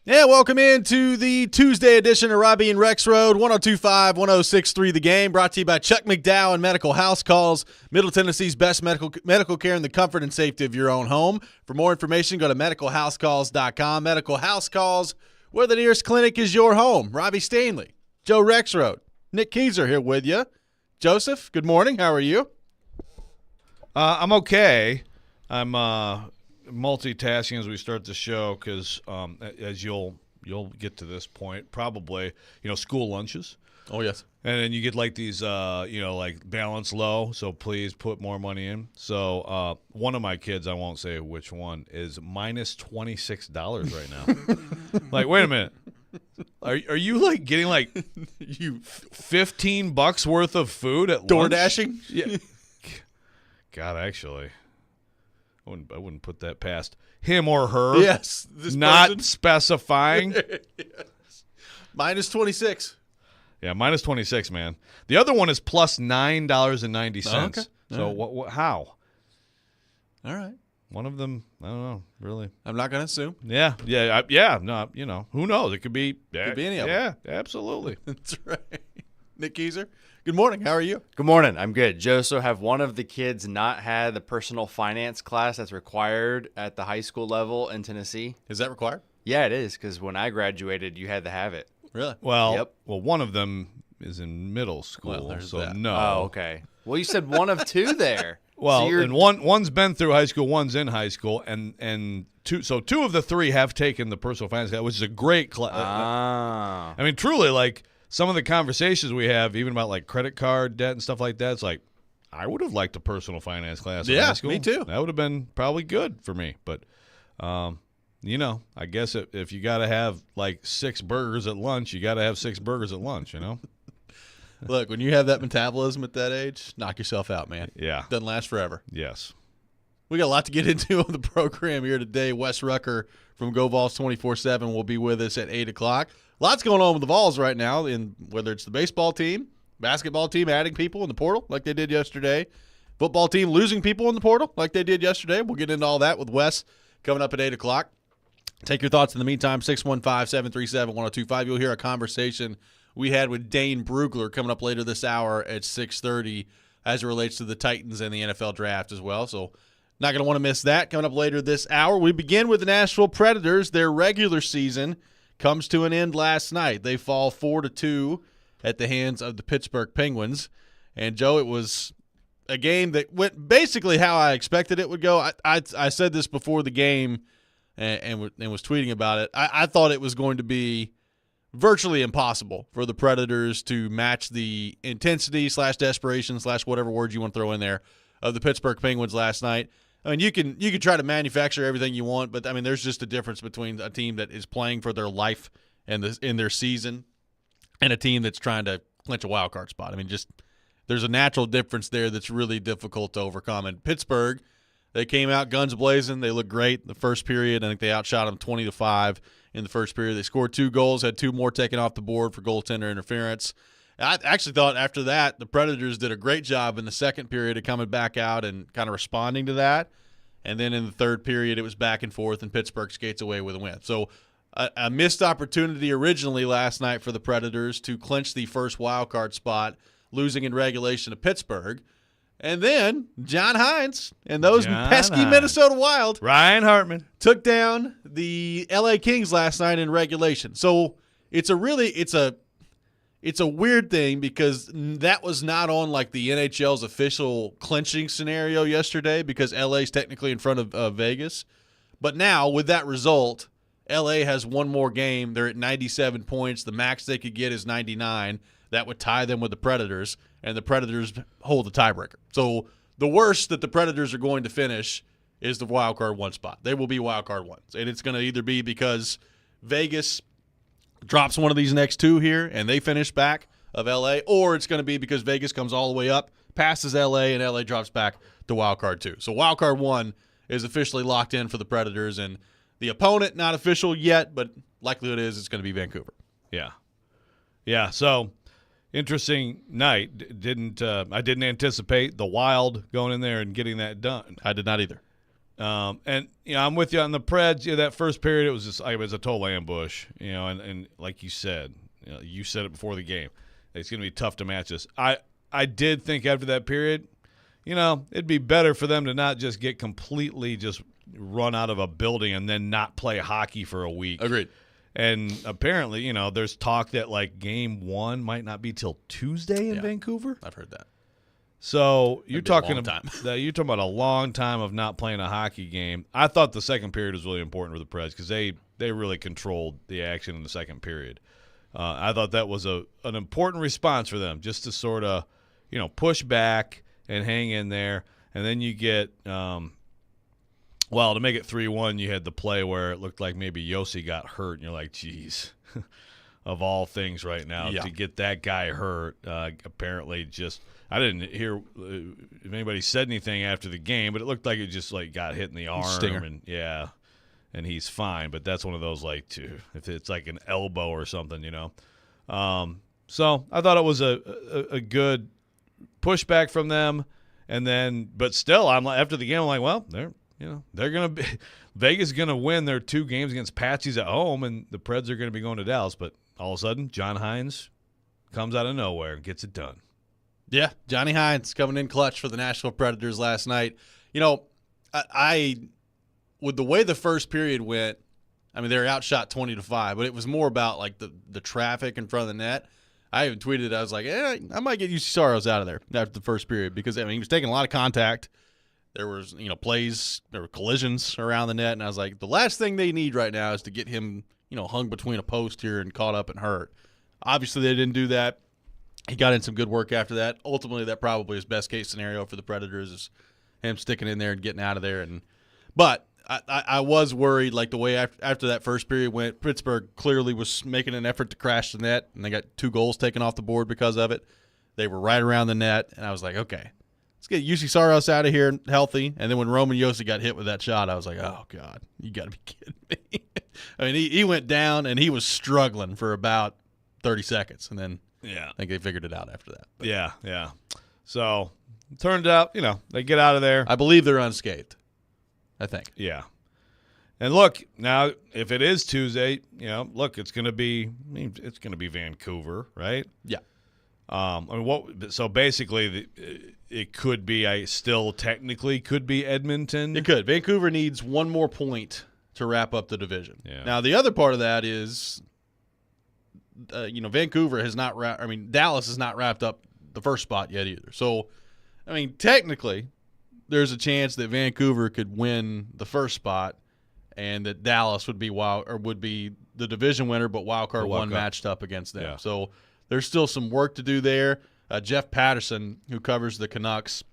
Yeah, welcome into the Tuesday edition of Robby and Rexrode, 102.5, 106.3 The Game, brought to you by Chuck McDowell and Medical House Calls, Middle Tennessee's best medical care in the comfort and safety of your own home. For more information, go to medicalhousecalls.com. Medical House Calls, where the nearest clinic is your home. Robbie Stanley, Joe Rexrode, Nick Keyser here with you. Joseph, good morning. How are you? I'm okay. I'm multitasking as we start the show because as you'll get to this point probably, school lunches. Oh, yes. And then you get like these, like balance low, so please put more money in. So one of my kids, I won't say which one, is minus $26 right now. Like, wait a minute. Are you like getting like you $15 worth of food at Door lunch? dashing? Yeah. God, actually. I wouldn't put that past him or her. Yes. This not person. specifying. Yes. Minus 26. Yeah, minus 26, man. The other one is plus $9.90. Oh, okay. So All right. how? All right. One of them, I don't know, really. I'm not going to assume. Yeah. No, who knows? It could be. Could be any of them. Yeah, absolutely. That's right. Nick Keyser, good morning. How are you? Good morning. I'm good. Joe, so have one of the kids not had the personal finance class that's required at the high school level in Tennessee? Is that required? Yeah, it is, because when I graduated, you had to have it. Really? Well, Yep. one of them is in middle school, Well, there's so that. no. Oh, okay. Well, you said one of two there. Well, So and one's been through high school, one's in high school, and two of the three have taken the personal finance class, which is a great class. Ah. I mean, truly, like some of the conversations we have, even about like credit card debt and stuff like that, it's like I would have liked a personal finance class in Yeah, high school. me too. That would have been probably good for me, but I guess if you got to have like 6 burgers at lunch, you got to have 6 burgers at lunch, Look, when you have that metabolism at that age, knock yourself out, man. Yeah. Doesn't last forever. Yes. We got a lot to get into on the program here today. Wes Rucker from Go Vols 24/7 will be with us at 8 o'clock. Lots going on with the Vols right now, in whether it's the baseball team, basketball team adding people in the portal like they did yesterday, football team losing people in the portal like they did yesterday. We'll get into all that with Wes coming up at 8 o'clock. Take your thoughts in the meantime, 615-737-1025. You'll hear a conversation we had with Dane Brugler coming up later this hour at 6:30 as it relates to the Titans and the NFL draft as well. So not going to want to miss that coming up later this hour. We begin with the Nashville Predators. Their regular season comes to an end last night. They fall 4-2 at the hands of the Pittsburgh Penguins. And, Joe, it was a game that went basically how I expected it would go. I said this before the game and was tweeting about it. I thought it was going to be virtually impossible for the Predators to match the intensity / desperation / whatever words you want to throw in there of the Pittsburgh Penguins last night. I mean, you can try to manufacture everything you want, but I mean, there's just a difference between a team that is playing for their life and in their season and a team that's trying to clinch a wild card spot. I mean, just there's a natural difference there that's really difficult to overcome. And Pittsburgh, they came out guns blazing. They looked great the first period. I think they outshot them 20-5 in the first period. They scored 2 goals, had 2 more taken off the board for goaltender interference. I actually thought after that the Predators did a great job in the second period of coming back out and kind of responding to that. And then in the third period, it was back and forth, and Pittsburgh skates away with a win. So a missed opportunity originally last night for the Predators to clinch the first wild card spot, losing in regulation to Pittsburgh. And then John Hines and those pesky Minnesota Wild, Ryan Hartman, took down the LA Kings last night in regulation. So it's a weird thing because that was not on like the NHL's official clinching scenario yesterday because LA's technically in front of Vegas. But now with that result, LA has one more game. They're at 97 points. The max they could get is 99. That would tie them with the Predators, and the Predators hold the tiebreaker. So the worst that the Predators are going to finish is the wild card 1 spot. They will be wild card 1s, and it's going to either be because Vegas drops one of these next 2 here and they finish back of LA, or it's going to be because Vegas comes all the way up, passes LA, and LA drops back to wild card 2. So wild card 1 is officially locked in for the Predators, and the opponent not official yet, but likelihood is it's going to be Vancouver. Yeah. So interesting night. I didn't anticipate the Wild going in there and getting that done. I did not either. And I'm with you on the Preds. That first period, it was a total ambush. And like you said, you said it before the game. It's going to be tough to match us. I did think after that period, it'd be better for them to not just get completely just run out of a building and then not play hockey for a week. Agreed. And apparently, there's talk that like game 1 might not be till Tuesday in Vancouver. I've heard that. So you're talking about a long time of not playing a hockey game. I thought the second period was really important for the Preds because they really controlled the action in the second period. I thought that was an important response for them, just to sort of push back and hang in there. And then you get to make it 3-1, you had the play where it looked like maybe Yossi got hurt, and you're like, geez, of all things right now, to get that guy hurt, apparently just – I didn't hear if anybody said anything after the game, but it looked like it just like got hit in the arm. Stinger. And he's fine. But that's one of those if it's like an elbow or something, So I thought it was a good pushback from them. And then, but still, after the game, I'm like, well, they're gonna be Vegas is gonna win their 2 games against Patsy's at home, and the Preds are gonna be going to Dallas. But all of a sudden, John Hines comes out of nowhere and gets it done. Yeah, Johnny Hines coming in clutch for the Nashville Predators last night. I with the way the first period went, I mean, they were outshot 20-5, but it was more about like the traffic in front of the net. I even tweeted, I was like, I might get UC Saros out of there after the first period because, he was taking a lot of contact. There was, plays, there were collisions around the net, and I was like, the last thing they need right now is to get him, hung between a post here and caught up and hurt. Obviously, they didn't do that. He got in some good work after that. Ultimately, that probably is best case scenario for the Predators is him sticking in there and getting out of there. But I was worried, like the way after that first period went, Pittsburgh clearly was making an effort to crash the net, and they got 2 goals taken off the board because of it. They were right around the net, and I was like, okay, let's get UC Saros out of here healthy. And then when Roman Josi got hit with that shot, I was like, oh, God, you got to be kidding me. I mean, he went down, and he was struggling for about 30 seconds, and then I think they figured it out after that. But yeah. So it turned out, they get out of there. I believe they're unscathed, I think. Yeah. And look, now if it is Tuesday, it's going to be Vancouver, right? Yeah. So basically it could be still technically could be Edmonton. It could. Vancouver needs 1 more point to wrap up the division. Yeah. Now the other part of that is Vancouver has not Dallas has not wrapped up the first spot yet either. So, technically, there's a chance that Vancouver could win the first spot, and that Dallas would be the division winner, but wild card one matched up against them. Yeah. So there's still some work to do there. Jeff Patterson, who covers the Canucks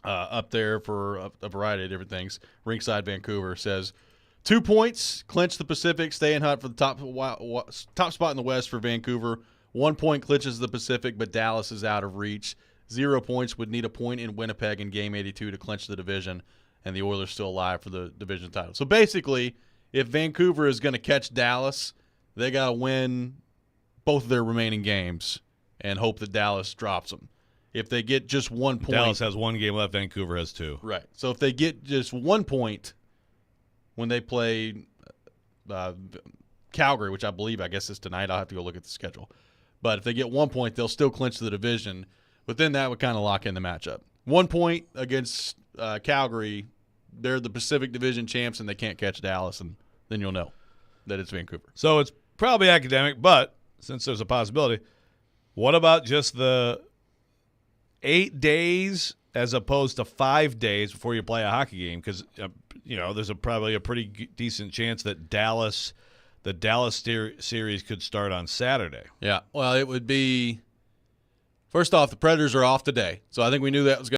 up there for a variety of different things, Rinkside Vancouver, says 2 points, clinch the Pacific, stay in hunt for the top spot in the West for Vancouver. 1 point clinches the Pacific, but Dallas is out of reach. 0 points would need a point in Winnipeg in Game 82 to clinch the division, and the Oilers still alive for the division title. So basically, if Vancouver is going to catch Dallas, they got to win both of their remaining games and hope that Dallas drops them. If they get just 1 point. Dallas has 1 game left, Vancouver has 2. Right. So if they get just 1 point when they play Calgary, which I guess is tonight. I'll have to go look at the schedule. But if they get 1 point, they'll still clinch the division. But then that would kind of lock in the matchup. 1 point against Calgary, they're the Pacific Division champs, and they can't catch Dallas, and then you'll know that it's Vancouver. So it's probably academic, but since there's a possibility, what about just the 8 days as opposed to 5 days before you play a hockey game? Because there's probably a pretty decent chance that the Dallas series could start on Saturday. Yeah. Well, it would be – first off, the Predators are off today, so I think we knew that was going